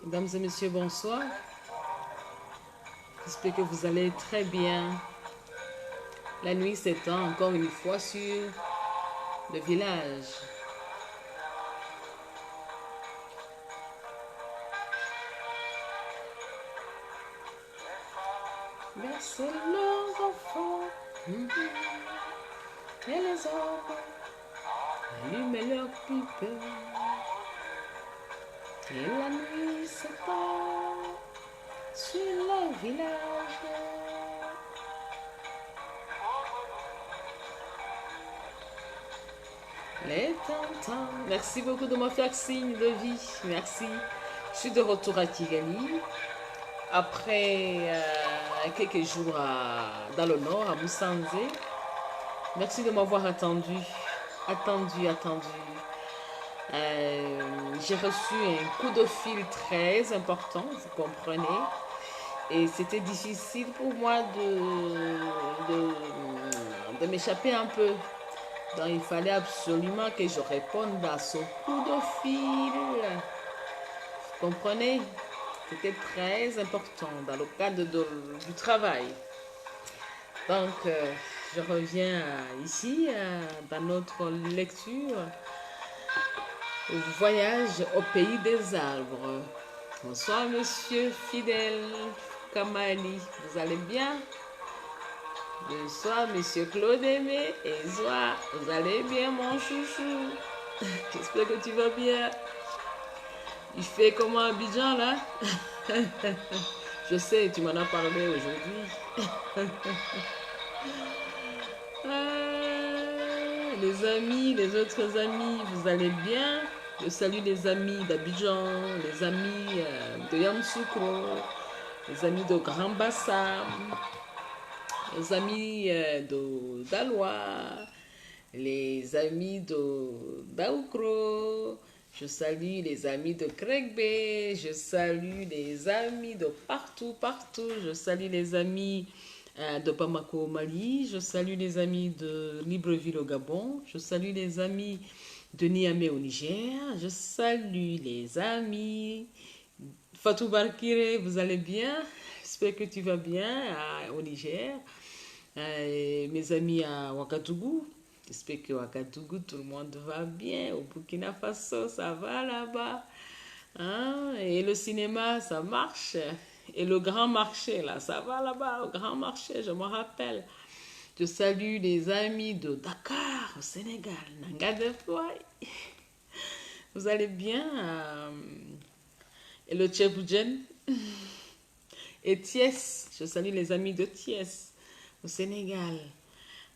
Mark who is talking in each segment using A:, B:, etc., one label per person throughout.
A: Mesdames et messieurs, bonsoir. J'espère que vous allez très bien. La nuit s'étend encore une fois sur le village. Bercez leurs enfants et les hommes, allumez leurs pipes. Et la nuit s'étend sur le village. Les tintins. Merci beaucoup de me faire signe de vie. Merci. Je suis de retour à Kigali. Après quelques jours dans le nord, à Musanze. Merci de m'avoir attendu. Attendu. J'ai reçu un coup de fil très important, vous comprenez. Et c'était difficile pour moi de m'échapper un peu. Donc il fallait absolument que je réponde à ce coup de fil. Vous comprenez? C'était très important dans le cadre du travail. Donc, je reviens ici dans notre lecture Voyage au pays des arbres. Bonsoir, monsieur Fidèle Kamali. Vous allez bien? Bonsoir, monsieur Claude Aimé. Et toi, vous allez bien, mon chouchou? J'espère que tu vas bien. Il fait comment Abidjan, là? Je sais, tu m'en as parlé aujourd'hui. Les amis, les autres amis, vous allez bien? Je salue les amis d'Abidjan, les amis de Yamoussoukro, les amis de Grand Bassam, les amis de Daloa, les amis de Daoukro. Je salue les amis de Krekbe, je salue les amis de partout. Je salue les amis de Bamako au Mali, je salue les amis de Libreville au Gabon, je salue les amis de Niamey au Niger, je salue les amis Fatou Barkire, vous allez bien? J'espère que tu vas bien au Niger. Mes amis à Ouagadougou, j'espère que Ouagadougou, tout le monde va bien. Au Burkina Faso, ça va là-bas. Hein? Et le cinéma, ça marche. Et le grand marché, là, ça va là-bas, au grand marché, je me rappelle. Je salue les amis de Dakar, au Sénégal. Nanga de Foy. Vous allez bien? Et le Tchèboudjen. Et Thiès, je salue les amis de Thiès, au Sénégal.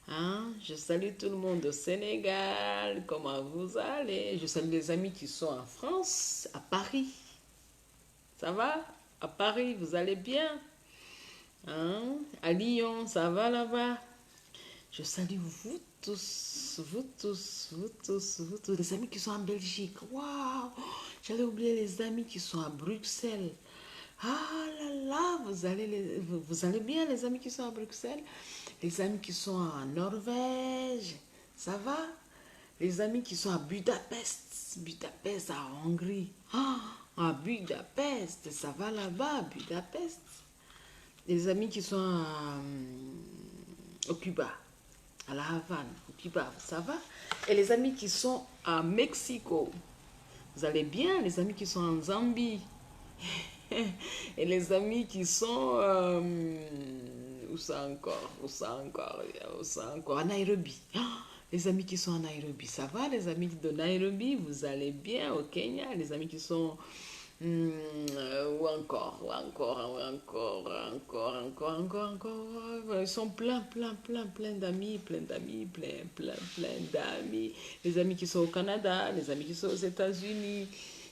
A: Hein? Je salue tout le monde au Sénégal. Comment vous allez? Je salue les amis qui sont en France, à Paris. Ça va? À Paris, vous allez bien? Hein? À Lyon, ça va là-bas? Je salue vous tous, les amis qui sont en Belgique. Waouh! J'allais oublier les amis qui sont à Bruxelles. Ah là là, vous allez bien, les amis qui sont à Bruxelles? Les amis qui sont en Norvège, ça va? Les amis qui sont à Budapest à Hongrie. Ah, à Budapest, ça va là-bas, Budapest. Les amis qui sont au Cuba, à La Havane, au Cuba, ça va? Et les amis qui sont à Mexico, vous allez bien? Les amis qui sont en Zambie. Et les amis qui sont... où ça encore? À Nairobi. Ah, les amis qui sont à Nairobi, ça va? Les amis de Nairobi, vous allez bien au Kenya? Les amis qui sont... ou encore. Ils sont plein d'amis, plein d'amis. Les amis qui sont au Canada, les amis qui sont aux États-Unis.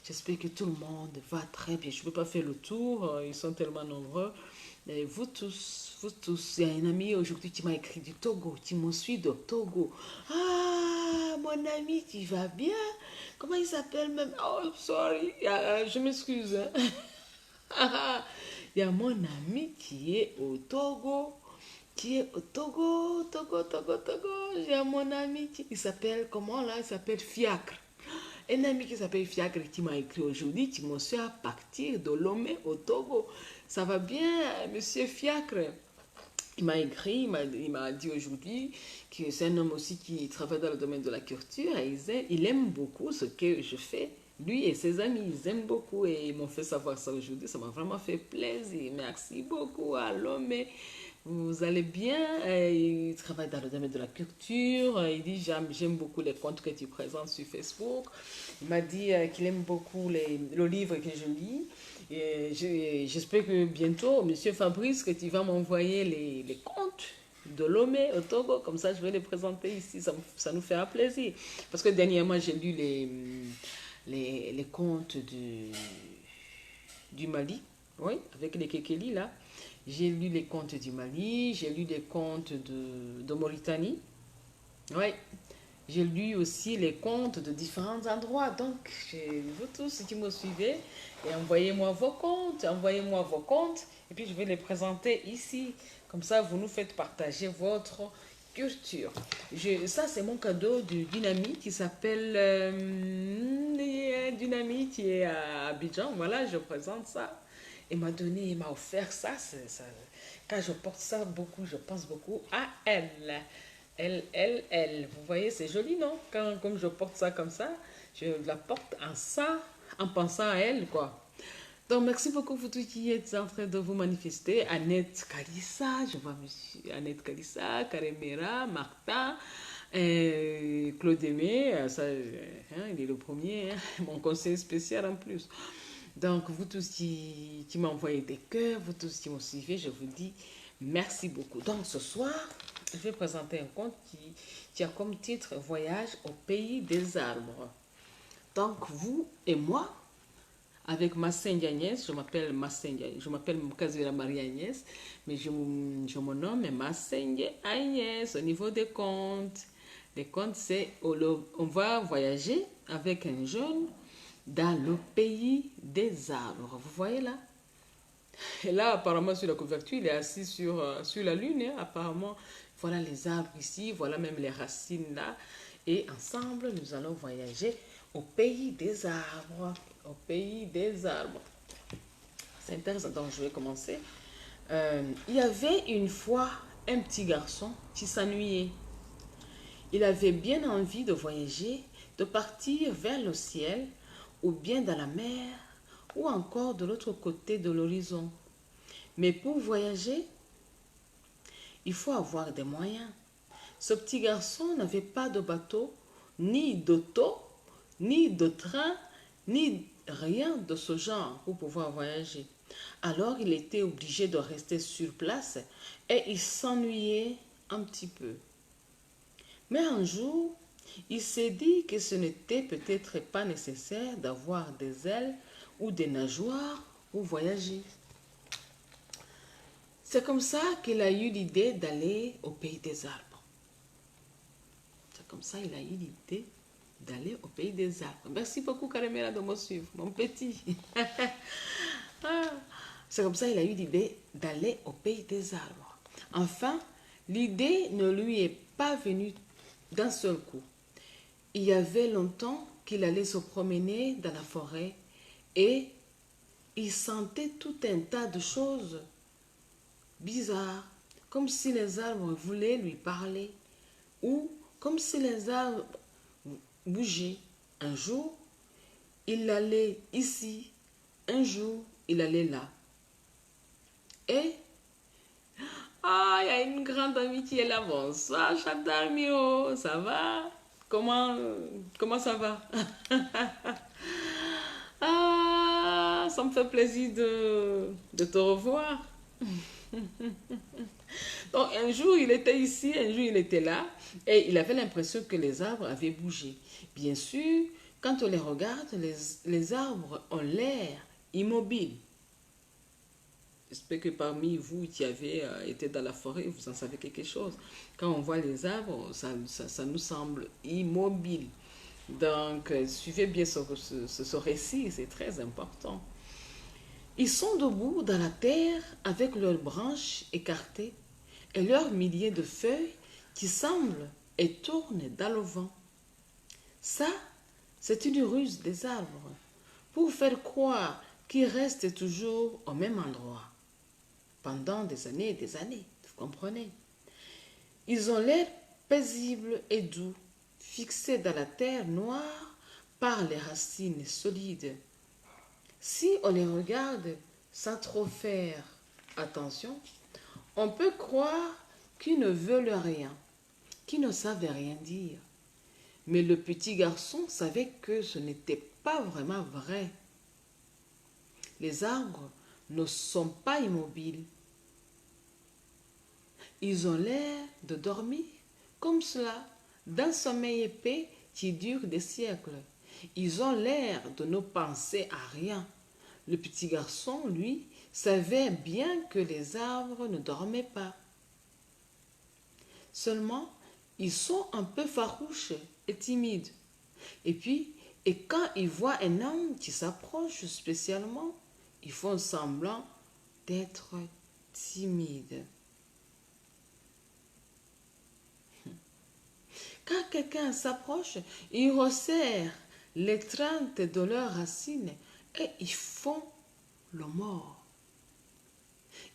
A: J'espère que tout le monde va très bien. Je ne peux pas faire le tour, ils sont tellement nombreux. Et vous tous, il y a un ami aujourd'hui qui m'a écrit du Togo, qui me suit de Togo. Ah, mon ami, tu vas bien? Comment il s'appelle même? Oh, sorry, je m'excuse. Il y a mon ami qui est au Togo. Togo. J'ai mon ami qui il s'appelle, comment là? Il s'appelle Fiacre. Un ami qui s'appelle Fiacre qui m'a écrit aujourd'hui, tu me suis à partir de Lomé au Togo. Ça va bien, monsieur Fiacre? Il m'a écrit, il m'a dit aujourd'hui que c'est un homme aussi qui travaille dans le domaine de la culture et il aime beaucoup ce que je fais. Lui et ses amis, ils aiment beaucoup et ils m'ont fait savoir ça aujourd'hui. Ça m'a vraiment fait plaisir. Merci beaucoup à l'homme. Vous allez bien? Il travaille dans le domaine de la culture. Il dit, j'aime beaucoup les comptes que tu présentes sur Facebook. Il m'a dit qu'il aime beaucoup le livre que je lis. J'espère que bientôt, Monsieur Fabrice, que tu vas m'envoyer les comptes de Lomé au Togo. Comme ça, je vais les présenter ici. Ça nous fera plaisir. Parce que dernièrement, j'ai lu les contes du Mali. Oui, avec les Kekeli là. J'ai lu les contes du Mali, j'ai lu les contes de Mauritanie. Oui, j'ai lu aussi les contes de différents endroits. Donc, vous tous qui me suivez, et envoyez-moi vos contes, envoyez-moi vos contes, et puis je vais les présenter ici. Comme ça, vous nous faites partager votre culture. Ça, c'est mon cadeau d'une amie qui s'appelle d'une amie qui est à Abidjan. Voilà, je présente ça. Il m'a offert ça, quand je porte ça beaucoup, je pense beaucoup à elle. Elle. Vous voyez, c'est joli, non? Comme je porte ça comme ça, je la porte en pensant à elle, quoi. Donc, merci beaucoup pour tous qui êtes en train de vous manifester. Annette Kalissa, je vois monsieur Annette Kalissa, Karemera, Martin, Claude Aimé, ça, il est le premier, mon conseiller spécial en plus. Donc, vous tous qui m'envoyez des cœurs, vous tous qui me suivez, je vous dis merci beaucoup. Donc, ce soir, je vais présenter un conte qui a comme titre Voyage au pays des arbres. Donc, vous et moi, avec Massendia Agnès, je m'appelle Mukazira Maria Agnès, mais je me nomme Massendia Agnès au niveau des contes. Les contes, c'est on va voyager avec un jeune dans le pays des arbres. Vous voyez là? Et là, apparemment, sur la couverture, il est assis sur la lune. Hein, apparemment, voilà les arbres ici, voilà même les racines là. Et ensemble, nous allons voyager au pays des arbres. Au pays des arbres. C'est intéressant. Donc, je vais commencer. Il y avait une fois un petit garçon qui s'ennuyait. Il avait bien envie de voyager, de partir vers le ciel, ou bien dans la mer, ou encore de l'autre côté de l'horizon. Mais pour voyager, il faut avoir des moyens. Ce petit garçon n'avait pas de bateau, ni d'auto, ni de train, ni rien de ce genre pour pouvoir voyager. Alors il était obligé de rester sur place et il s'ennuyait un petit peu. Mais un jour, il s'est dit que ce n'était peut-être pas nécessaire d'avoir des ailes ou des nageoires pour voyager. C'est comme ça qu'il a eu l'idée d'aller au pays des arbres. C'est comme ça qu'il a eu l'idée d'aller au pays des arbres. Merci beaucoup, Karemera, de me suivre, mon petit. C'est comme ça qu'il a eu l'idée d'aller au pays des arbres. Enfin, l'idée ne lui est pas venue d'un seul coup. Il y avait longtemps qu'il allait se promener dans la forêt et il sentait tout un tas de choses bizarres, comme si les arbres voulaient lui parler ou comme si les arbres bougeaient. Un jour, il allait ici, un jour, il allait là. Et il y a une grande amie qui est là. Bonsoir, Chadarmio, ça va? Comment ça va? Ça me fait plaisir de te revoir. Donc, un jour, il était ici, un jour, il était là, et il avait l'impression que les arbres avaient bougé. Bien sûr, quand on les regarde, les arbres ont l'air immobiles. J'espère que parmi vous qui avez été dans la forêt, vous en savez quelque chose. Quand on voit les arbres, ça nous semble immobile. Donc, suivez bien ce récit, c'est très important. Ils sont debout dans la terre avec leurs branches écartées et leurs milliers de feuilles qui semblent et tournent dans le vent. Ça, C'est une ruse des arbres pour faire croire qu'ils restent toujours au même endroit pendant des années et des années. Vous comprenez? Ils ont l'air paisibles et doux, fixés dans la terre noire par les racines solides. Si on les regarde sans trop faire attention, on peut croire qu'ils ne veulent rien, qu'ils ne savent rien dire. Mais le petit garçon savait que ce n'était pas vraiment vrai. Les arbres ne sont pas immobiles. Ils ont l'air de dormir comme cela, d'un sommeil épais qui dure des siècles. Ils ont l'air de ne penser à rien. Le petit garçon, lui, savait bien que les arbres ne dormaient pas. Seulement, ils sont un peu farouches et timides. Et quand ils voient un homme qui s'approche spécialement, ils font semblant d'être timides. Quand quelqu'un s'approche, ils resserrent l'étreinte de leurs racines et ils font le mort.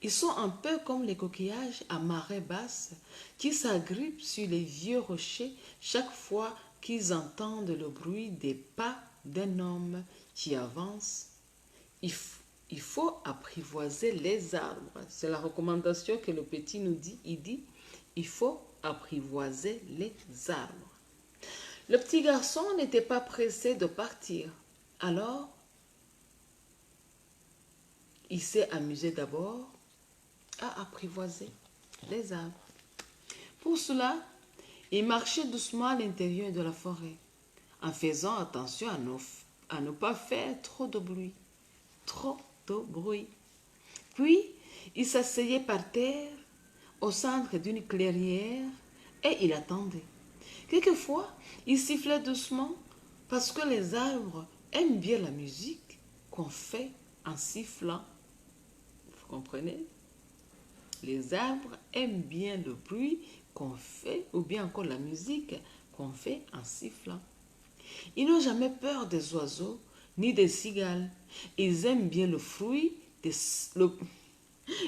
A: Ils sont un peu comme les coquillages à marée basse qui s'agrippent sur les vieux rochers chaque fois qu'ils entendent le bruit des pas d'un homme qui avance. Il faut apprivoiser les arbres. C'est la recommandation que le petit nous dit. Il dit, il faut apprivoiser les arbres. Le petit garçon n'était pas pressé de partir. Alors, il s'est amusé d'abord à apprivoiser les arbres. Pour cela, il marchait doucement à l'intérieur de la forêt, en faisant attention à ne pas faire trop de bruit. Trop de bruit. Puis, il s'asseyait par terre, au centre d'une clairière, et il attendait. Quelquefois, il sifflait doucement parce que les arbres aiment bien la musique qu'on fait en sifflant. Vous comprenez? Les arbres aiment bien le bruit qu'on fait ou bien encore la musique qu'on fait en sifflant. Ils n'ont jamais peur des oiseaux ni des cigales. Ils aiment bien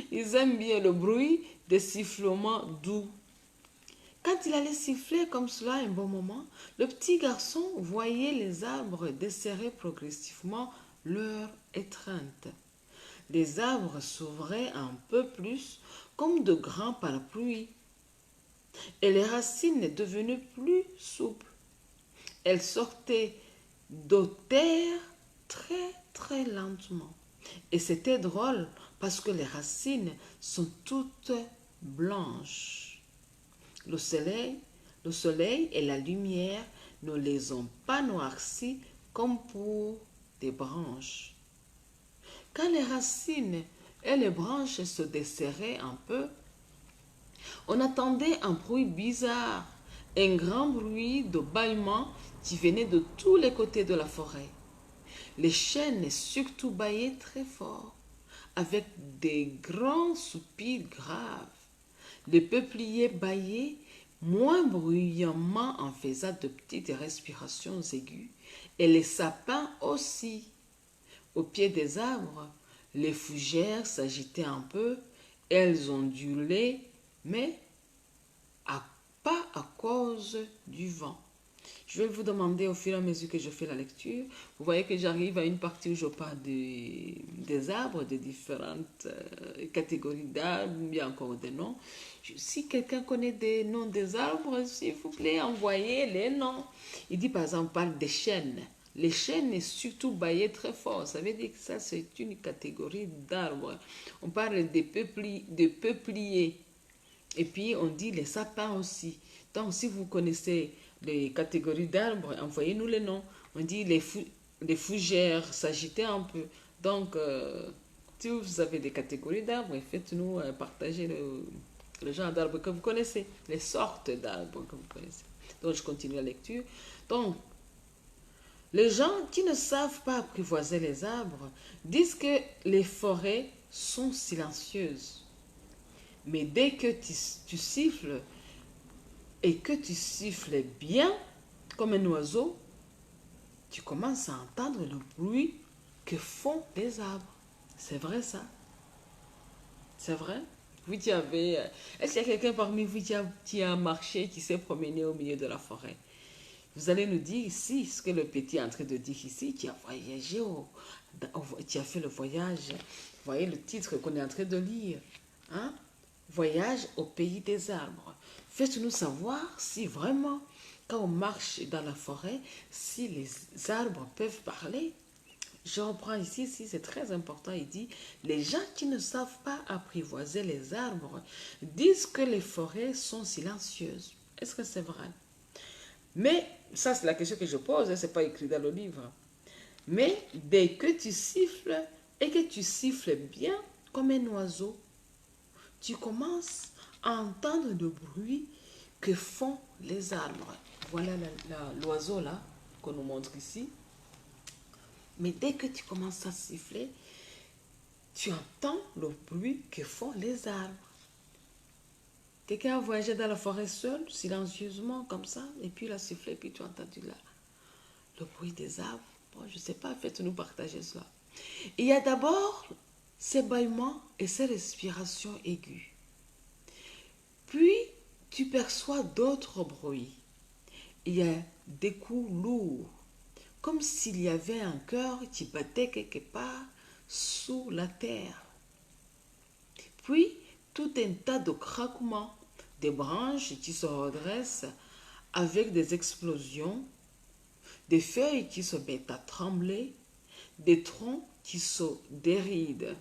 A: ils aiment bien le bruit des sifflements doux. Quand il allait siffler comme cela un bon moment, le petit garçon voyait les arbres desserrer progressivement leur étreinte. Les arbres s'ouvraient un peu plus comme de grands parapluies et les racines devenaient plus souples. Elles sortaient de terre très lentement. Et c'était drôle parce que les racines sont toutes blanches. Le soleil et la lumière ne les ont pas noircies comme pour des branches. Quand les racines et les branches se desserraient un peu, on entendait un bruit bizarre, un grand bruit de bâillement qui venait de tous les côtés de la forêt. Les chênes surtout bâillaient très fort, avec des grands soupirs graves. Les peupliers bâillaient moins bruyamment en faisant de petites respirations aiguës, et les sapins aussi. Au pied des arbres, les fougères s'agitaient un peu, elles ondulaient, mais pas à cause du vent. Je vais vous demander au fur et à mesure que je fais la lecture, vous voyez que j'arrive à une partie où je parle des arbres, des différentes catégories d'arbres, il y a encore des noms. Si quelqu'un connaît des noms des arbres, s'il vous plaît, envoyez les noms. Il dit par exemple, on parle des chênes. Les chênes est surtout baillé très fort. Ça veut dire que ça, c'est une catégorie d'arbres. On parle des peupliers. Et puis, on dit les sapins aussi. Donc, si vous connaissez les catégories d'arbres, envoyez-nous les noms. On dit les fougères s'agitaient un peu. Donc, si vous avez des catégories d'arbres, faites-nous partager le genre d'arbres que vous connaissez, les sortes d'arbres que vous connaissez. Donc, je continue la lecture. Donc, les gens qui ne savent pas apprivoiser les arbres disent que les forêts sont silencieuses. Mais dès que tu siffles, et que tu siffles bien, comme un oiseau, tu commences à entendre le bruit que font les arbres. C'est vrai ça? C'est vrai? Vous qui avez... Est-ce qu'il y a quelqu'un parmi vous qui a marché, qui s'est promené au milieu de la forêt? Vous allez nous dire ici ce que le petit est en train de dire ici. Tu as voyagé, tu as fait le voyage. Vous voyez le titre qu'on est en train de lire. Hein? Voyage au pays des arbres. Faites-nous savoir si vraiment, quand on marche dans la forêt, si les arbres peuvent parler. Je reprends ici, c'est très important. Il dit, les gens qui ne savent pas apprivoiser les arbres disent que les forêts sont silencieuses. Est-ce que c'est vrai? Mais, ça c'est la question que je pose, ce n'est pas écrit dans le livre. Mais dès que tu siffles et que tu siffles bien comme un oiseau, tu commences à entendre le bruit que font les arbres. Voilà l'oiseau là qu'on nous montre ici. Mais dès que tu commences à siffler, tu entends le bruit que font les arbres. Quelqu'un a voyagé dans la forêt seul, silencieusement, comme ça, et puis il a sifflé, puis tu as entendu là, le bruit des arbres. Bon, je ne sais pas, faites-nous partager cela. Il y a d'abord ces bâillements et ces respirations aiguës. Puis, tu perçois d'autres bruits. Il y a des coups lourds, comme s'il y avait un cœur qui battait quelque part sous la terre. Puis, tout un tas de craquements, des branches qui se redressent avec des explosions, des feuilles qui se mettent à trembler, des troncs qui se dérident.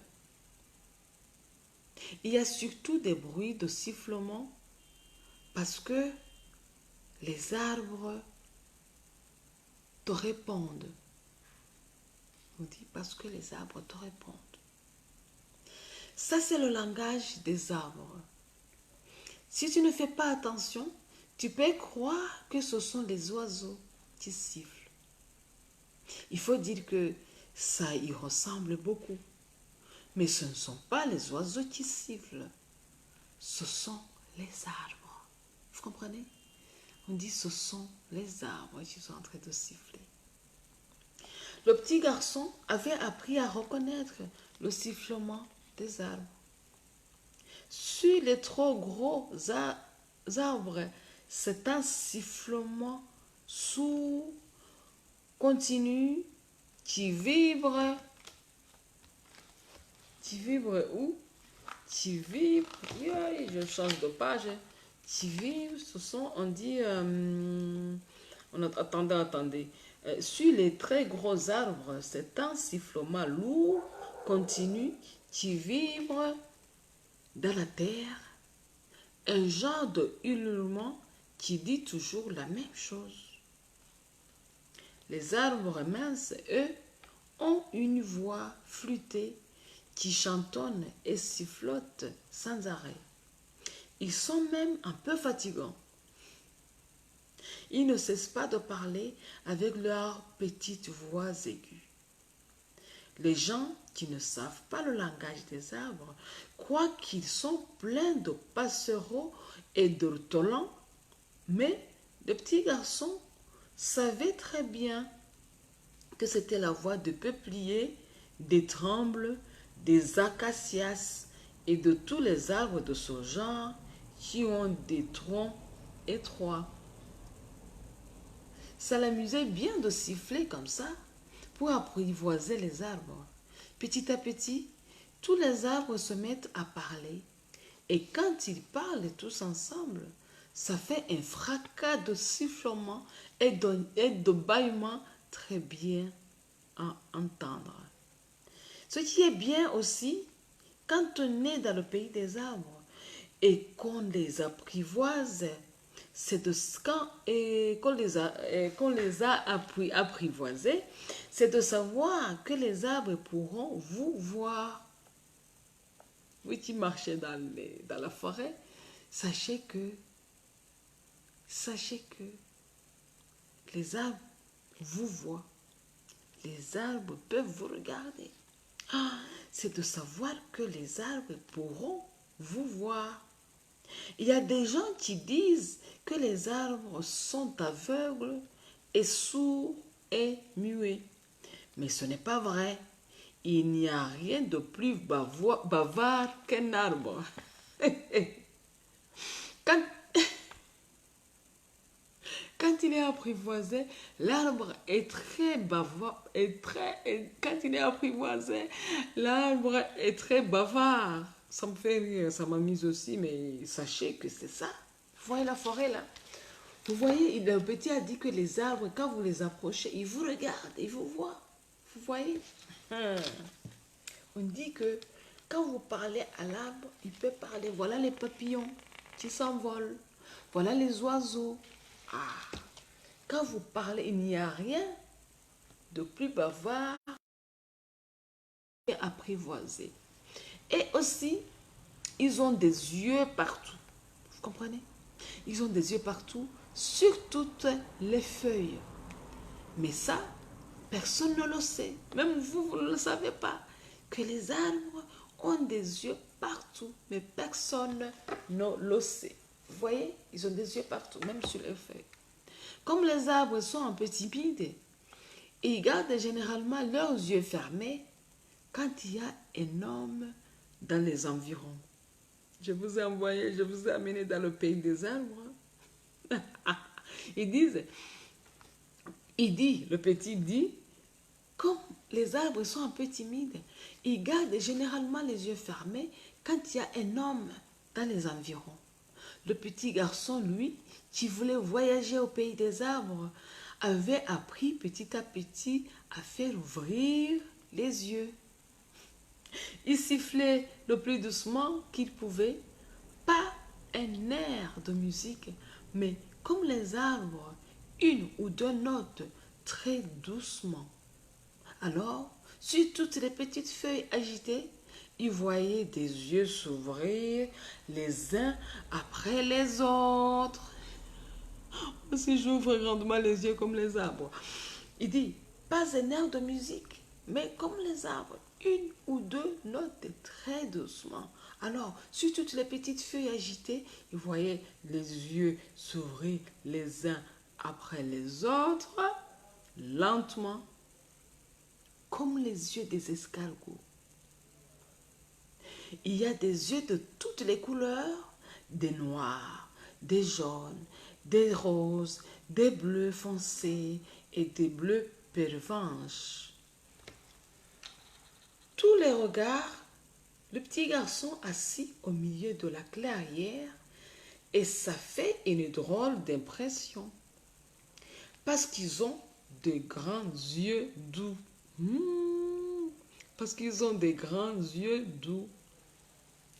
A: Il y a surtout des bruits de sifflement parce que les arbres te répondent. On dit parce que les arbres te répondent. Ça, c'est le langage des arbres. Si tu ne fais pas attention, tu peux croire que ce sont les oiseaux qui sifflent. Il faut dire que ça y ressemble beaucoup. Mais ce ne sont pas les oiseaux qui sifflent. Ce sont les arbres. Vous comprenez? On dit ce sont les arbres qui sont en train de siffler. Le petit garçon avait appris à reconnaître le sifflement des arbres. Sur les trop gros arbres, c'est un sifflement sourd, continu, qui vibre. Qui vibre où? Qui vibre. Oui, je change de page. Qui vibre, ce sont, on dit. Attendez. Sur les très gros arbres, c'est un sifflement lourd, continu, qui vibre dans la terre. Un genre de hurlement qui dit toujours la même chose. Les arbres minces, eux, ont une voix flûtée qui chantonne et sifflote sans arrêt. Ils sont même un peu fatigants. Ils ne cessent pas de parler avec leurs petites voix aiguës. Les gens qui ne savent pas le langage des arbres croient qu'ils sont pleins de passereaux et d'ortolans, mais le petit garçon savait très bien que c'était la voix de peupliers, des trembles, des acacias et de tous les arbres de ce genre qui ont des troncs étroits. Ça l'amusait bien de siffler comme ça pour apprivoiser les arbres. Petit à petit, tous les arbres se mettent à parler. Et quand ils parlent tous ensemble, ça fait un fracas de sifflements et de bâillements très bien à entendre. Ce qui est bien aussi, quand on est dans le pays des arbres et qu'on les apprivoise, c'est de qu'on les a apprivoisés, c'est de savoir que les arbres pourront vous voir. Vous qui marchez dans la forêt, sachez que les arbres vous voient. Les arbres peuvent vous regarder. C'est de savoir que les arbres pourront vous voir. Il y a des gens qui disent que les arbres sont aveugles et sourds est muet. Mais ce n'est pas vrai. Il n'y a rien de plus bavard qu'un arbre. Quand, quand il est apprivoisé, l'arbre est très bavard. Quand il est apprivoisé, l'arbre est très bavard. Ça me fait rire, ça m'amuse aussi, mais sachez que c'est ça. Vous voyez la forêt là? Vous voyez, le petit a dit que les arbres, quand vous les approchez, ils vous regardent, ils vous voient. Vous voyez? On dit que quand vous parlez à l'arbre, il peut parler. Voilà les papillons qui s'envolent. Voilà les oiseaux. Ah, quand vous parlez, il n'y a rien de plus bavard et apprivoisé. Et aussi, ils ont des yeux partout. Vous comprenez? Ils ont des yeux partout sur toutes les feuilles. Mais ça, personne ne le sait. Même vous, vous ne le savez pas. Que les arbres ont des yeux partout. Mais personne ne le sait. Vous voyez? Ils ont des yeux partout, même sur les feuilles. Comme les arbres sont un peu timides, ils gardent généralement leurs yeux fermés quand il y a un homme dans les environs. Je vous ai envoyé, je vous ai amené dans le pays des arbres. Ils disent, le petit dit, comme les arbres sont un peu timides, ils gardent généralement les yeux fermés quand il y a un homme dans les environs. Le petit garçon, lui, qui voulait voyager au pays des arbres, avait appris petit à petit à faire ouvrir les yeux. Il sifflait le plus doucement qu'il pouvait, pas un air de musique, mais comme les arbres, une ou deux notes très doucement. Alors, sur toutes les petites feuilles agitées, il voyait des yeux s'ouvrir les uns après les autres. Si j'ouvre grandement les yeux comme les arbres. Il dit, pas un air de musique, mais comme les arbres, une ou deux notes très doucement. Alors, sur toutes les petites feuilles agitées, il voyait les yeux s'ouvrir les uns après les autres, lentement, comme les yeux des escargots. Il y a des yeux de toutes les couleurs, des noirs, des jaunes, des roses, des bleus foncés et des bleus pervenches. Tous les regards, le petit garçon assis au milieu de la clairière, et ça fait une drôle d'impression. Parce qu'ils ont de grands yeux doux. Parce qu'ils ont des grands yeux doux.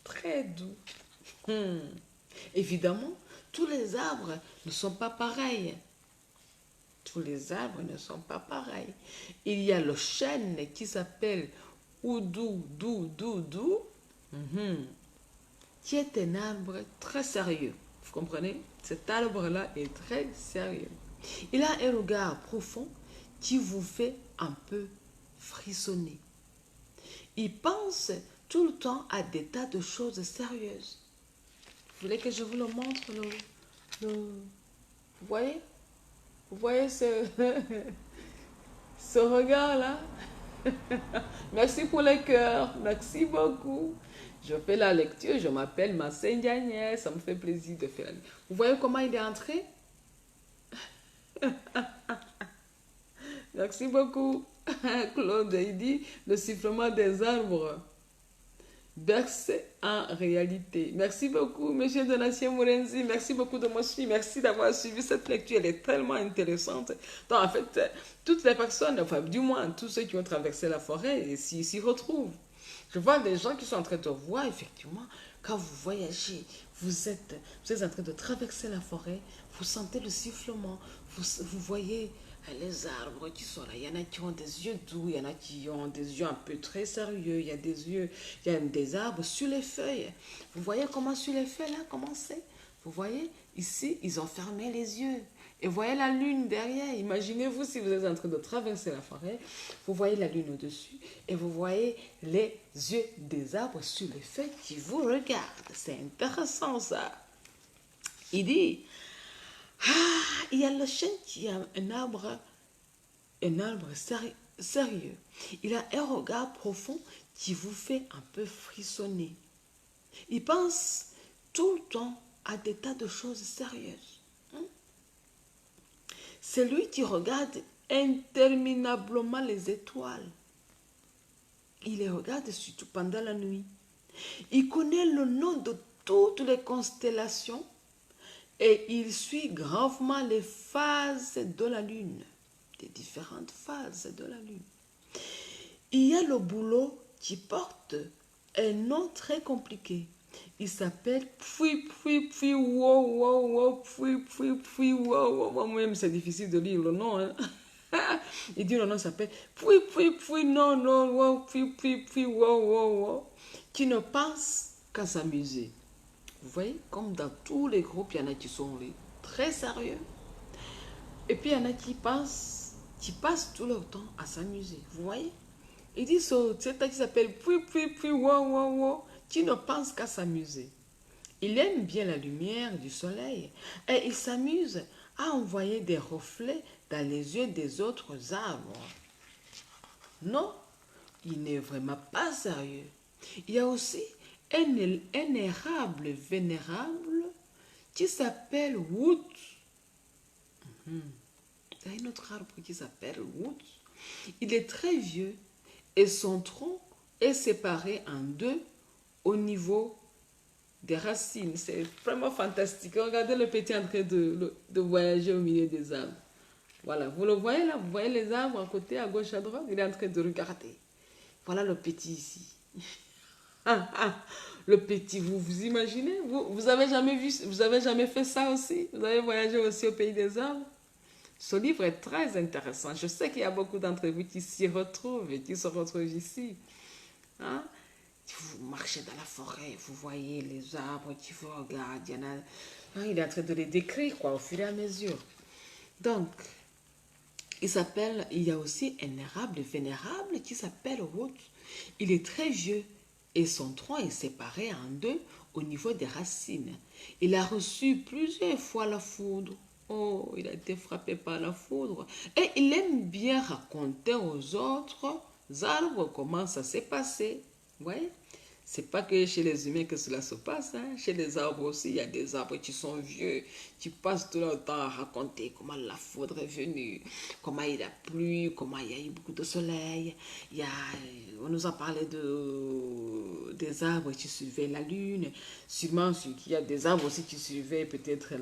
A: Très doux. Évidemment, tous les arbres ne sont pas pareils. Tous les arbres ne sont pas pareils. Il y a le chêne qui s'appelle Oudou, qui est un arbre très sérieux. Vous comprenez? Cet arbre-là est très sérieux. Il a un regard profond qui vous fait un peu frissonner. Il pense tout le temps à des tas de choses sérieuses. Vous voulez que je vous le montre? Vous voyez? Vous voyez ce, ce regard-là? Merci pour les cœurs. Merci beaucoup. Je fais la lecture. Je m'appelle Massène Diagnès. Ça me fait plaisir de faire la lecture. Vous voyez comment il est entré? Merci beaucoup. Claude, il dit le sifflement des arbres. Bercé en réalité. Merci beaucoup, monsieur Donatien Mourenzi. Merci beaucoup de me suivre. Merci d'avoir suivi cette lecture. Elle est tellement intéressante. Donc, en fait, toutes les personnes, enfin, du moins, tous ceux qui ont traversé la forêt s'y retrouvent. Je vois des gens qui sont en train de voir, effectivement, quand vous voyagez, vous êtes en train de traverser la forêt, vous sentez le sifflement, vous voyez les arbres qui sont là. Il y en a qui ont des yeux doux, il y en a qui ont des yeux un peu très sérieux, il y a des arbres sur les feuilles. Vous voyez comment sur les feuilles là, comment c'est? Vous voyez, ici, ils ont fermé les yeux. Et vous voyez la lune derrière. Imaginez-vous si vous êtes en train de traverser la forêt, vous voyez la lune au-dessus et vous voyez les yeux des arbres sur les feuilles qui vous regardent. C'est intéressant ça. Il dit, il y a le chêne qui a un arbre un arbre sérieux. Il a un regard profond qui vous fait un peu frissonner. Il pense tout le temps à des tas de choses sérieuses. C'est lui qui regarde interminablement les étoiles. Il les regarde surtout pendant la nuit. Il connaît le nom de toutes les constellations et il suit gravement les phases de la lune, les différentes phases de la lune. Il y a le boulot qui porte un nom très compliqué. Il s'appelle Pfui wow wow wow Pfui wow wow. Même c'est difficile de lire le nom. Hein. Il dit le nom s'appelle Pfui non non wow Pfui wow wow wow. Qui ne pense qu'à s'amuser. Vous voyez, comme dans tous les groupes, il y en a qui sont très sérieux. Et puis il y en a qui passent tout leur temps à s'amuser. Vous voyez? Il dit c'est un qui s'appelle Pfui wow wow wow. Qui ne pense qu'à s'amuser. Il aime bien la lumière du soleil et il s'amuse à envoyer des reflets dans les yeux des autres arbres. Non, il n'est vraiment pas sérieux. Il y a aussi un érable vénérable qui s'appelle Wood. Il y a un autre arbre qui s'appelle Wood. Il est très vieux et son tronc est séparé en deux au niveau des racines. C'est vraiment fantastique. Regardez le petit en train de voyager au milieu des arbres. Voilà, vous le voyez là, vous voyez les arbres à côté, à gauche, à droite, il est en train de regarder. Voilà le petit ici. Le petit, vous imaginez? Vous avez jamais vu, vous avez jamais fait ça aussi? Vous avez voyagé aussi au pays des arbres? Ce livre est très intéressant. Je sais qu'il y a beaucoup d'entre vous qui s'y retrouvent et qui se retrouvent ici. Hein? Vous marchez dans la forêt, vous voyez les arbres qui vous regardent. Il est en train de les décrire quoi, au fur et à mesure. Donc, il y a aussi un érable vénérable qui s'appelle Wood. Il est très vieux et son tronc est séparé en deux au niveau des racines. Il a reçu plusieurs fois la foudre. Oh, il a été frappé par la foudre. Et il aime bien raconter aux autres arbres comment ça s'est passé. Vous voyez? C'est pas que chez les humains que cela se passe. Hein. Chez les arbres aussi, il y a des arbres qui sont vieux, qui passent tout leur temps à raconter comment la foudre est venue, comment il a plu, comment il y a eu beaucoup de soleil. On nous a parlé des arbres qui suivaient la lune. Sûrement qu'il y a des arbres aussi qui suivaient peut-être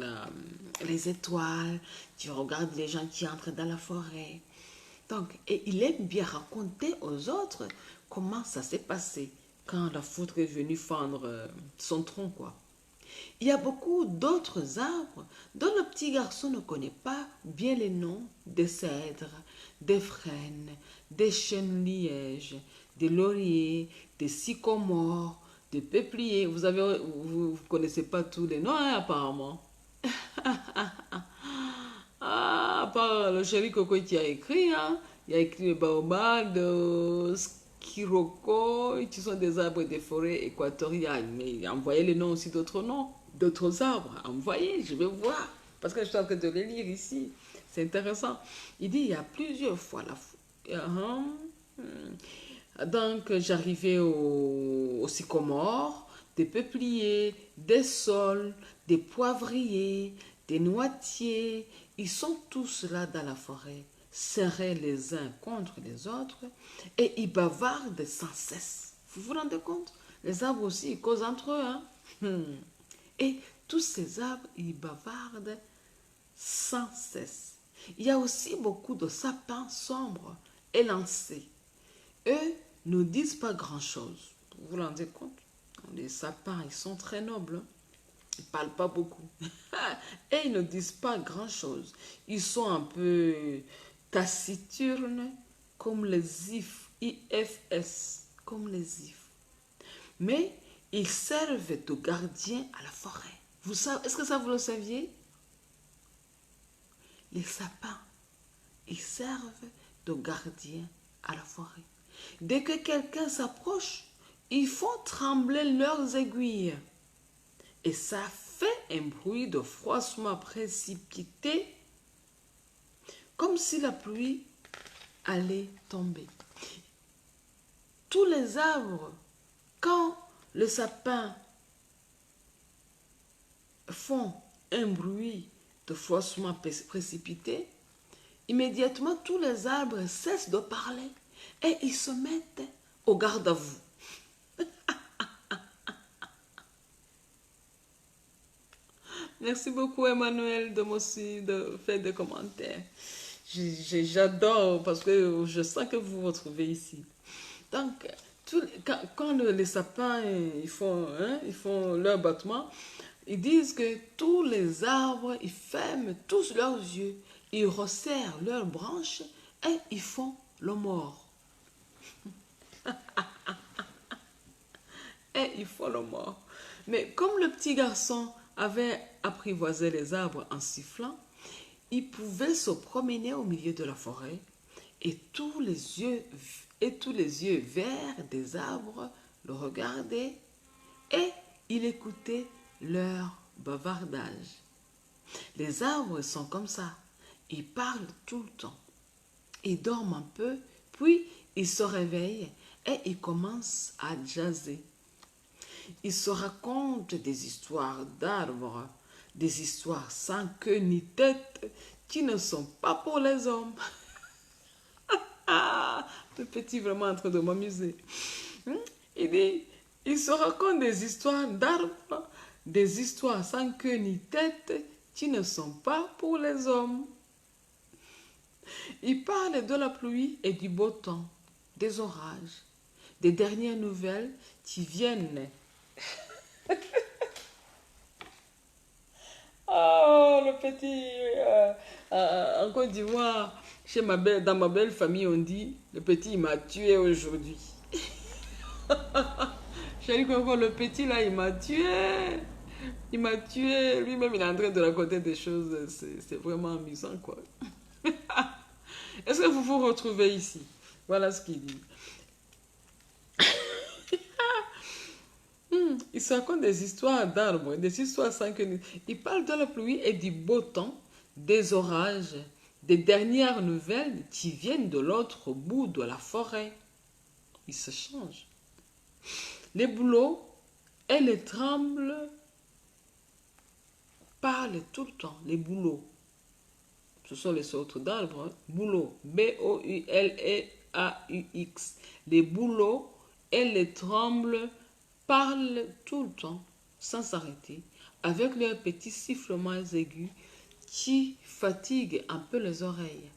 A: les étoiles, qui regardent les gens qui entrent dans la forêt. Donc, et il aime bien raconter aux autres comment ça s'est passé quand la foudre est venue fendre son tronc, quoi. Il y a beaucoup d'autres arbres dont le petit garçon ne connaît pas bien les noms des cèdres, des frênes, des chênes-lièges, des lauriers, des sycomores, des peupliers. Vous connaissez pas tous les noms, hein, apparemment. À part le chéri Coco qui a écrit, hein. Il a écrit le baobab, le Kiroko, qui sont des arbres des forêts équatoriales. Mais envoyez les noms aussi d'autres noms, d'autres arbres. Envoyez, je vais voir. Parce que je suis en train de les lire ici. C'est intéressant. Il dit, il y a plusieurs fois donc, j'arrivais au sycomore, des peupliers, des saules, des poivriers, des noitiers. Ils sont tous là dans la forêt, serrés les uns contre les autres, et ils bavardent sans cesse. Vous vous rendez compte? Les arbres aussi, ils causent entre eux. Hein? Et tous ces arbres, ils bavardent sans cesse. Il y a aussi beaucoup de sapins sombres, élancés. Eux ne disent pas grand-chose. Vous vous rendez compte? Les sapins, ils sont très nobles. Hein? Ils ne parlent pas beaucoup. Et ils ne disent pas grand-chose. Ils sont un peu taciturnes, comme les IFS, comme les ifs. Mais ils servent de gardiens à la forêt. Est-ce que ça vous le saviez? Les sapins, ils servent de gardiens à la forêt. Dès que quelqu'un s'approche, ils font trembler leurs aiguilles. Et ça fait un bruit de froissement précipité, comme si la pluie allait tomber. Tous les arbres, quand le sapin font un bruit de faussement précipité, immédiatement tous les arbres cessent de parler et ils se mettent au garde à vous. Merci beaucoup Emmanuel de faire des commentaires. J'adore parce que je sens que vous vous retrouvez ici. Donc, quand les sapins ils font leur battement, ils disent que tous les arbres, ils ferment tous leurs yeux, ils resserrent leurs branches et ils font le mort. Et ils font le mort. Mais comme le petit garçon avait apprivoisé les arbres en sifflant, il pouvait se promener au milieu de la forêt et tous les yeux verts des arbres le regardaient et il écoutait leur bavardage. Les arbres sont comme ça, ils parlent tout le temps. Ils dorment un peu, puis ils se réveillent et ils commencent à jaser. Ils se racontent des histoires d'arbres, des histoires sans queue ni tête qui ne sont pas pour les hommes. Ah, le petit vraiment en train de m'amuser. Il dit, il se raconte des histoires d'arbres, des histoires sans queue ni tête qui ne sont pas pour les hommes. Il parle de la pluie et du beau temps, des orages, des dernières nouvelles qui viennent. Oh, le petit, en Côte d'Ivoire, dans ma belle famille, on dit, le petit, il m'a tué aujourd'hui. J'ai dit que le petit, là, il m'a tué. Il m'a tué. Lui-même, il est en train de raconter des choses. C'est vraiment amusant, quoi. Est-ce que vous vous retrouvez ici? Voilà ce qu'il dit. Il se raconte des histoires d'arbres, des histoires sans que... Il parle de la pluie et du beau temps, des orages, des dernières nouvelles qui viennent de l'autre bout de la forêt. Il se change. Les bouleaux et les trembles parlent tout le temps. Les bouleaux, ce sont les sortes d'arbres. Hein. Bouleaux, B-O-U-L-E-A-U-X. Les bouleaux et les trembles parlent tout le temps, sans s'arrêter, avec leurs petits sifflements aigus qui fatiguent un peu les oreilles.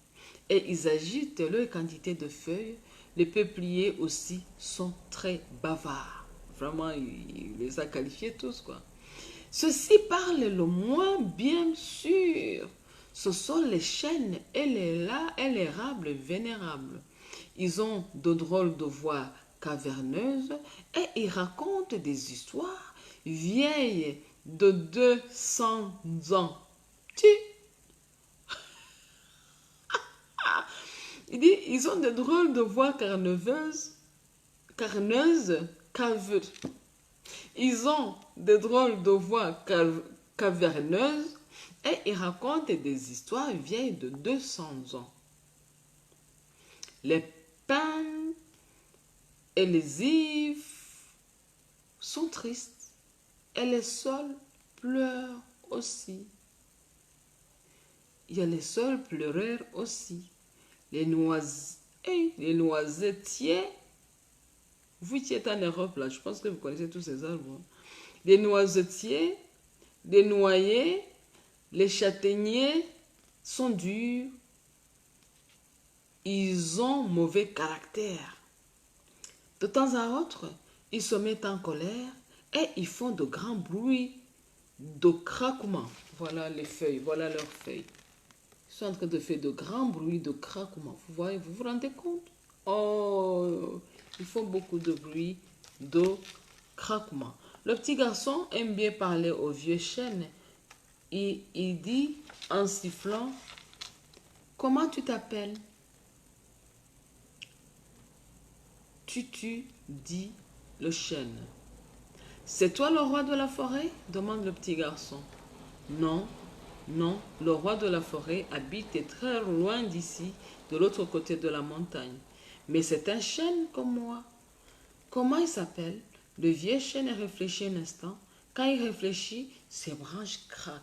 A: Et ils agitent leur quantité de feuilles. Les peupliers aussi sont très bavards. Vraiment, il les a qualifiés tous, quoi. Ceux-ci parlent le moins, bien sûr. Ce sont les chênes et les érables vénérables. Ils ont de drôles de voix caverneuses et ils racontent des histoires vieilles de 200 ans. Il dit, ils ont de drôles de voix caverneuses. Ils ont de drôles de voix caverneuses et ils racontent des histoires vieilles de 200 ans. Les pins et les ifs sont tristes et les saules pleurent aussi. Il y a les saules pleureurs aussi. Les noisetiers, vous qui êtes en Europe, là, je pense que vous connaissez tous ces arbres. Hein. Les noisetiers, les noyers, les châtaigniers sont durs. Ils ont mauvais caractère. De temps à autre, ils se mettent en colère et ils font de grands bruits de craquement. Voilà les feuilles, voilà leurs feuilles. Ils sont en train de faire de grands bruits de craquement. Vous voyez, vous vous rendez compte? Oh, ils font beaucoup de bruit de craquement. Le petit garçon aime bien parler au vieux chêne. Il dit en sifflant, comment tu t'appelles? Tutu, dit le chêne. C'est toi le roi de la forêt? Demande le petit garçon. Non, Non, le roi de la forêt habite très loin d'ici, de l'autre côté de la montagne. Mais c'est un chêne comme moi. Comment il s'appelle? Le vieux chêne réfléchit un instant. Quand il réfléchit, ses branches craquent.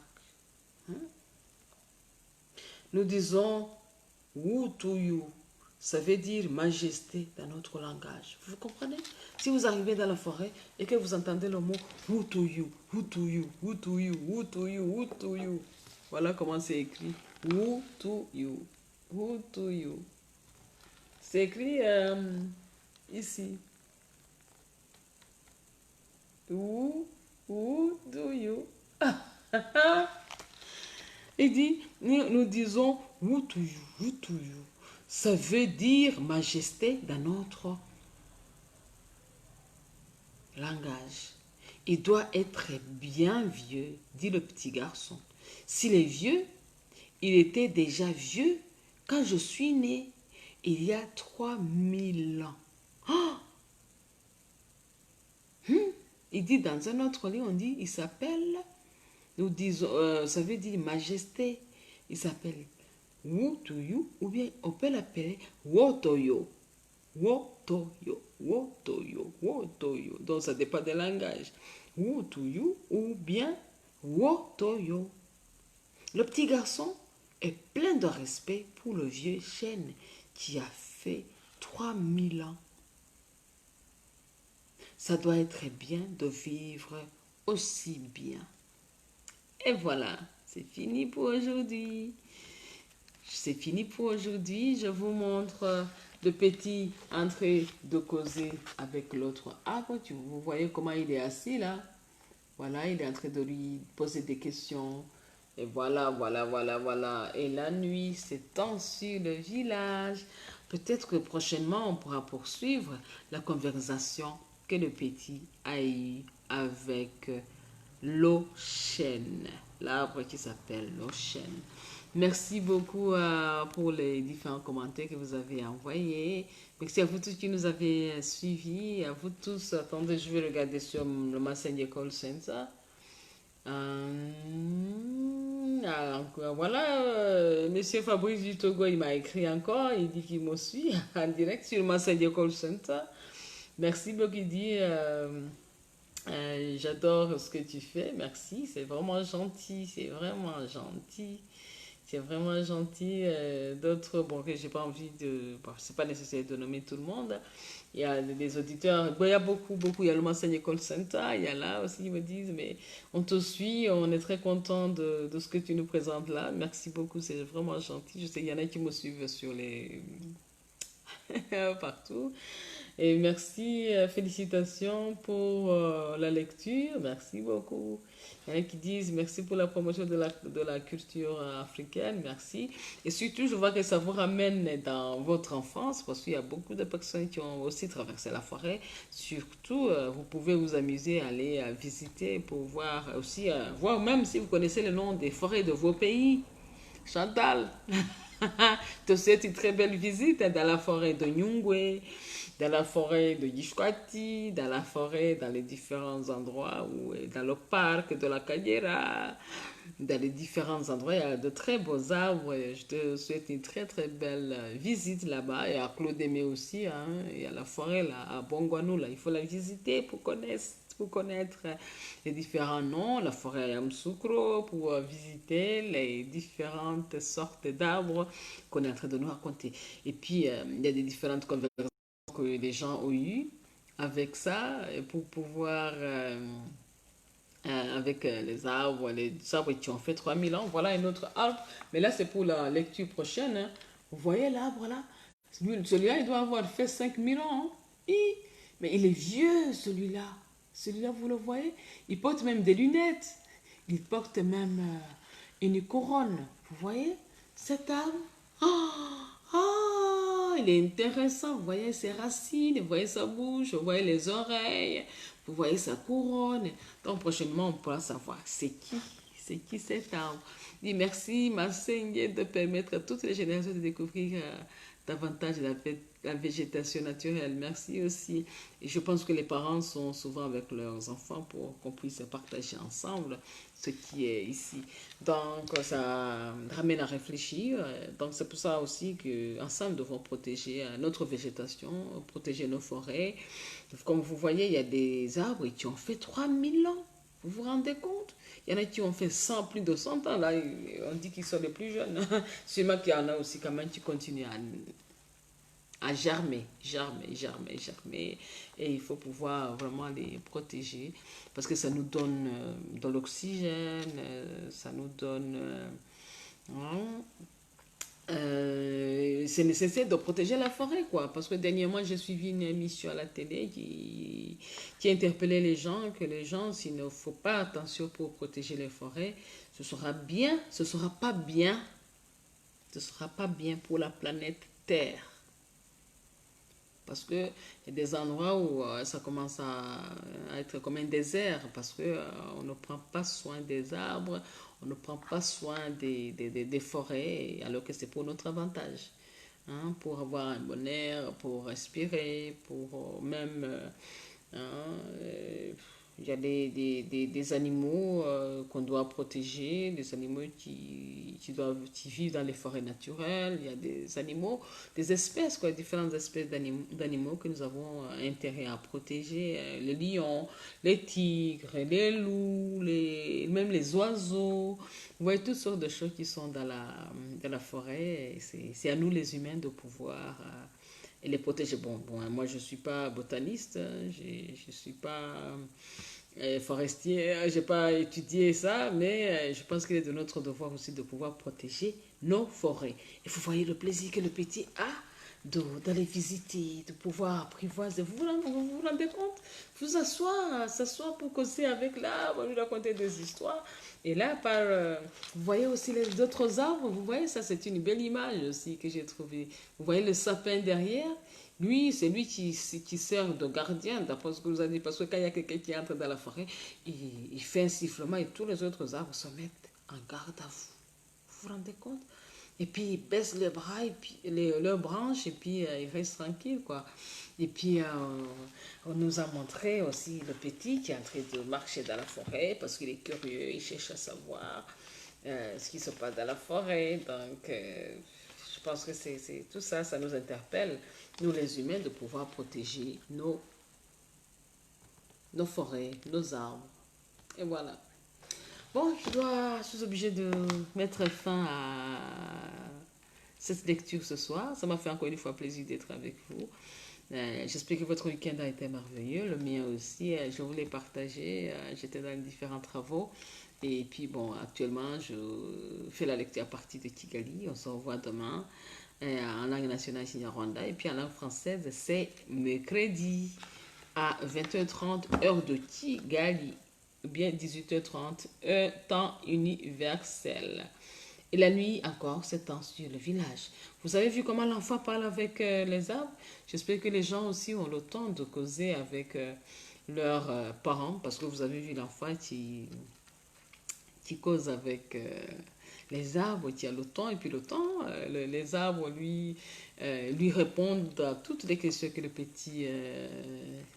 A: Nous disons Wutuyu. Ça veut dire majesté dans notre langage. Vous comprenez? Si vous arrivez dans la forêt et que vous entendez le mot Wutuyu, Wutuyu, Wutuyu, Wutuyu, Wutuyu. Voilà comment c'est écrit. Wutuyu, Wutuyu. C'est écrit ici. Wutuyu. Il dit, nous disons Wutuyu, Wutuyu. Ça veut dire majesté dans notre langage. Il doit être bien vieux, dit le petit garçon. S'il est vieux, il était déjà vieux quand je suis né, il y a 3000 ans. Oh! Il dit dans un autre livre, on dit, il s'appelle, nous disons, ça veut dire majesté. Il s'appelle Wutuyu, ou bien on peut l'appeler Wotoyo. Wotoyo, Wotoyo, Wotoyo. Donc ça dépend des langages. Wutuyu ou bien Wotoyo. Le petit garçon est plein de respect pour le vieux chêne qui a fait 3000 ans. Ça doit être bien de vivre aussi bien. Et voilà, c'est fini pour aujourd'hui. C'est fini pour aujourd'hui. Je vous montre le petit entrée de causer avec l'autre arbre. Vous voyez comment il est assis là. Voilà, il est en train de lui poser des questions. Et voilà, voilà, voilà, voilà. Et la nuit s'étend sur le village. Peut-être que prochainement, on pourra poursuivre la conversation que le petit a eue avec l'Ochène, l'arbre qui s'appelle l'Ochène. Merci beaucoup pour les différents commentaires que vous avez envoyés. Merci à vous tous qui nous avez suivis. À vous tous. Attendez, je vais regarder sur le Messenger Call Center. Voilà, Monsieur Fabrice du Togo, il m'a écrit encore. Il dit qu'il me suit en direct sur le Messenger Call Center. Merci beaucoup, il dit... j'adore ce que tu fais, merci, c'est vraiment gentil, c'est vraiment gentil. C'est vraiment gentil. D'autres, bon, que j'ai pas envie de. Bon, c'est pas nécessaire de nommer tout le monde. Il y a des auditeurs. Bon, il y a beaucoup. Il y a le Menseigne Call Center. Il y a là aussi, ils me disent, mais on te suit. On est très content de ce que tu nous présentes là. Merci beaucoup. C'est vraiment gentil. Je sais qu'il y en a qui me suivent sur les. partout. Et merci, félicitations pour la lecture. Merci beaucoup. Il y en a qui disent merci pour la promotion de la culture africaine. Merci. Et surtout, je vois que ça vous ramène dans votre enfance parce qu'il y a beaucoup de personnes qui ont aussi traversé la forêt. Surtout, vous pouvez vous amuser à aller visiter pour voir aussi, voir même si vous connaissez le nom des forêts de vos pays. Chantal, te souhaite une très belle visite dans la forêt de Nyungwe, dans la forêt de Yishkwati, dans la forêt, dans les différents endroits, dans le parc de la Kagera, dans les différents endroits, il y a de très beaux arbres. Je te souhaite une très très belle visite là-bas. Et à Claude Aimé aussi, hein, il y a la forêt là, à Bongwanou, là, il faut la visiter pour connaître les différents noms, la forêt à Yamoussoukro, pour visiter les différentes sortes d'arbres qu'on est en train de nous raconter. Et puis, il y a des différentes conversations que les gens ont eues avec ça, pour pouvoir, avec les arbres qui ont fait 3000 ans. Voilà un autre arbre, mais là c'est pour la lecture prochaine. Hein. Vous voyez l'arbre là? Celui-là, il doit avoir fait 5000 ans. Hein. Mais il est vieux, celui-là. Celui-là, vous le voyez? Il porte même des lunettes. Il porte même une couronne. Vous voyez cet arbre? Il est intéressant. Vous voyez ses racines, vous voyez sa bouche, vous voyez les oreilles, vous voyez sa couronne. Donc, prochainement, on pourra savoir c'est qui cet arbre. Je dis merci, ma Seigneur, de permettre à toutes les générations de découvrir davantage la végétation naturelle. Merci aussi. Et je pense que les parents sont souvent avec leurs enfants pour qu'on puisse partager ensemble ce qui est ici. Donc, ça ramène à réfléchir. Donc, c'est pour ça aussi qu'ensemble, nous devons protéger notre végétation, protéger nos forêts. Comme vous voyez, il y a des arbres qui ont fait 3000 ans. Vous vous rendez compte? Il y en a qui ont fait 100, plus de 100 ans. Là, on dit qu'ils sont les plus jeunes. Sûrement qu'il y en a aussi quand même qui continuent à germer, germer, germer, germer. Et il faut pouvoir vraiment les protéger parce que ça nous donne de l'oxygène, ça nous donne... hein, c'est nécessaire de protéger la forêt, quoi. Parce que dernièrement, j'ai suivi une émission à la télé qui interpellait les gens, que les gens, s'il ne faut pas attention pour protéger les forêts, ce sera bien, ce sera pas bien, ce sera pas bien pour la planète Terre. Parce qu'il y a des endroits où ça commence à être comme un désert, parce que on ne prend pas soin des arbres, on ne prend pas soin des forêts, alors que c'est pour notre avantage. Hein, pour avoir un bon air, pour respirer, pour même... hein, il y a des animaux qu'on doit protéger, des animaux qui vivent dans les forêts naturelles. Il y a des animaux, des espèces, quoi, différentes espèces d'animaux que nous avons intérêt à protéger. Les lions, les tigres, les loups, même les oiseaux. Vous voyez toutes sortes de choses qui sont dans la forêt. C'est à nous les humains de pouvoir... et les protéger. Bon, moi je ne suis pas botaniste, hein, je ne suis pas forestier, je n'ai pas étudié ça, mais je pense qu'il est de notre devoir aussi de pouvoir protéger nos forêts. Et vous voyez le plaisir que le petit a d'aller visiter, de pouvoir apprivoiser. Vous vous rendez compte? Vous s'asseoir pour causer avec l'arbre, lui raconter des histoires. Et là, vous voyez aussi les autres arbres, vous voyez, ça c'est une belle image aussi que j'ai trouvée. Vous voyez le sapin derrière, lui, c'est lui qui sert de gardien, d'après ce que vous avez dit, parce que quand il y a quelqu'un qui entre dans la forêt, il fait un sifflement et tous les autres arbres se mettent en garde à vous. Vous vous rendez compte? Et puis ils baissent les bras, et puis leurs branches, et puis ils restent tranquilles, quoi. Et puis on nous a montré aussi le petit qui est en train de marcher dans la forêt, parce qu'il est curieux, il cherche à savoir ce qui se passe dans la forêt. Donc je pense que c'est tout ça, ça nous interpelle, nous les humains, de pouvoir protéger nos forêts, nos arbres. Et voilà. Bon, je suis obligée de mettre fin à cette lecture ce soir. Ça m'a fait encore une fois plaisir d'être avec vous. J'espère que votre week-end a été merveilleux, le mien aussi. Je voulais partager, j'étais dans différents travaux. Et puis bon, actuellement, je fais la lecture à partir de Kigali. On se revoit demain en langue nationale Rwanda. Et puis en langue française, c'est mercredi à 20h30, heure de Kigali. Ou bien 18h30, temps universel. Et la nuit encore s'étend sur le village. Vous avez vu comment l'enfant parle avec les arbres? J'espère que les gens aussi ont le temps de causer avec leurs parents, parce que vous avez vu l'enfant qui cause avec les arbres, qui a le temps, et puis le temps, les arbres lui répondent à toutes les questions que le petit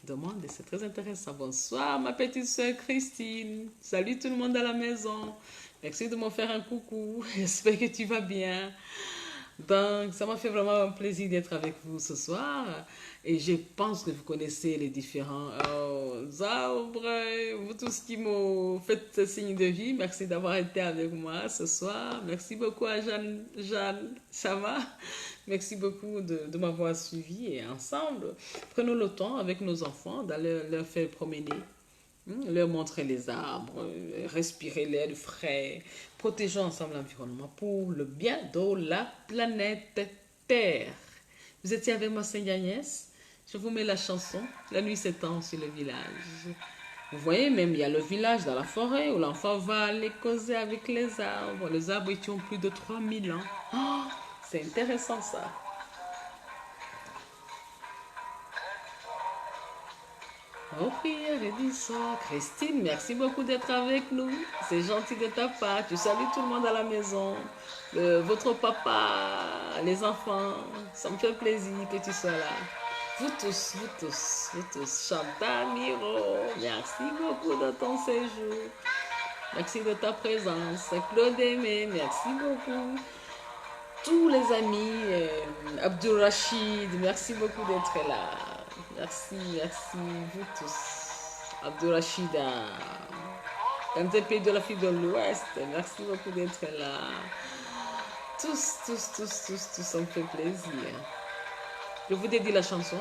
A: demande, et c'est très intéressant. Bonsoir ma petite soeur Christine, salut tout le monde à la maison, merci de me faire un coucou, j'espère que tu vas bien. Donc, ça m'a fait vraiment un plaisir d'être avec vous ce soir. Et je pense que vous connaissez les différents arbres, vous tous qui m'ont fait ce signe de vie. Merci d'avoir été avec moi ce soir. Merci beaucoup à Jeanne Chama. Merci beaucoup de m'avoir suivi. Et ensemble, prenons le temps avec nos enfants d'aller leur faire promener. Leur montrer les arbres, respirer l'air frais, protégeons ensemble l'environnement pour le bien de la planète Terre. Vous étiez avec moi, Seigneur Agnès. Je vous mets la chanson. La nuit s'étend sur le village. Vous voyez, même il y a le village dans la forêt où l'enfant va aller causer avec les arbres. Les arbres qui ont plus de 3000 ans. Oh, c'est intéressant ça. Oh, prière et d'histoire. Christine, merci beaucoup d'être avec nous. C'est gentil de ta part. Tu salues tout le monde à la maison. Votre papa, les enfants. Ça me fait plaisir que tu sois là. Vous tous, vous tous, vous tous. Chantal, Miro, merci beaucoup de ton séjour. Merci de ta présence. Claude Aimé, merci beaucoup. Tous les amis, Abdul Rachid, merci beaucoup d'être là. Merci, merci, vous tous. Abdul Rachid, dans un pays de l'Afrique de l'Ouest, merci beaucoup d'être là. Tous, tous, tous, tous, tous, ça me fait plaisir. Je vous dédie la chanson.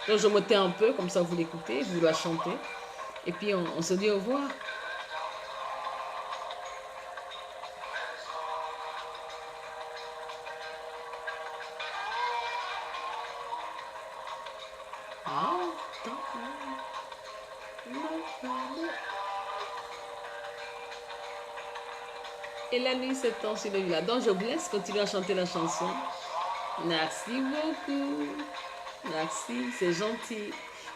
A: Donc je me tais un peu, comme ça vous l'écoutez, vous la chantez. Et puis on se dit au revoir. Et la nuit s'étend sur le village. Donc je vous laisse continuer à chanter la chanson. Merci beaucoup. Merci, c'est gentil.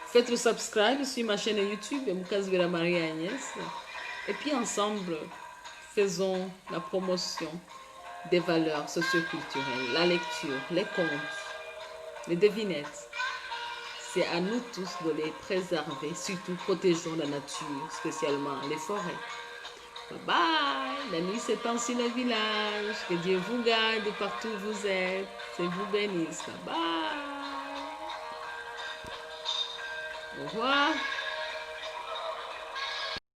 A: Faites le subscribe sur ma chaîne YouTube, Mukazvera Maria Agnès. Et puis ensemble, faisons la promotion des valeurs socioculturelles, la lecture, les contes, les devinettes. C'est à nous tous de les préserver, surtout protégeons la nature, spécialement les forêts. Bye bye, la nuit s'étend sur le village, que Dieu vous garde partout où vous êtes, et vous bénisse. Bye bye. Au revoir.